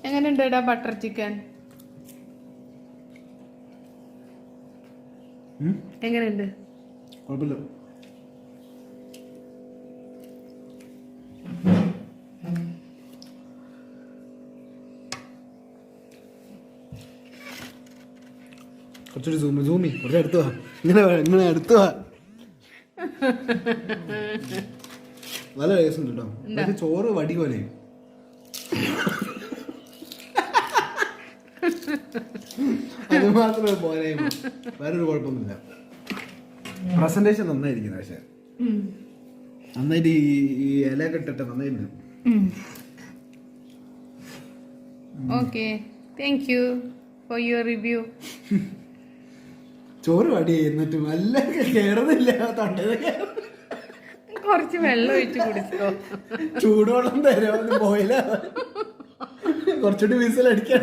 എങ്ങനെയുണ്ട് butter chicken? എങ്ങനെയുണ്ട്? കുഴപ്പമില്ല. കുറച്ചൊരു സൂമി കുറച്ച് അടുത്ത് വാ. ഇങ്ങനെ അടുത്ത് വാ. നല്ല ടേസ്റ്റ് ഉണ്ട് കേട്ടോ. പക്ഷെ ചോറ് വടി പോലെ. അത് മാത്രമേ പോലെ. വേറൊരു കുഴപ്പമൊന്നുമില്ല. പ്രസന്റേഷൻ നന്നായിരിക്കുന്നു. പക്ഷെ നന്നായിട്ട് ഈ ഇലയൊക്കെ ഇട്ടിട്ട് നന്നായിട്ടുണ്ട്. Okay, thank you for your review. ചോറ് വടി എന്നിട്ടും നല്ല കേറുന്നില്ല. തൊണ്ടയില് കുറച്ച് വെള്ളം ഒഴിച്ച് കുടിച്ചോ. ചൂടുവെള്ളം തരാമെന്ന് പോയില്ല. കുറച്ചുകൂടി വിസിൽ അടിക്കാൻ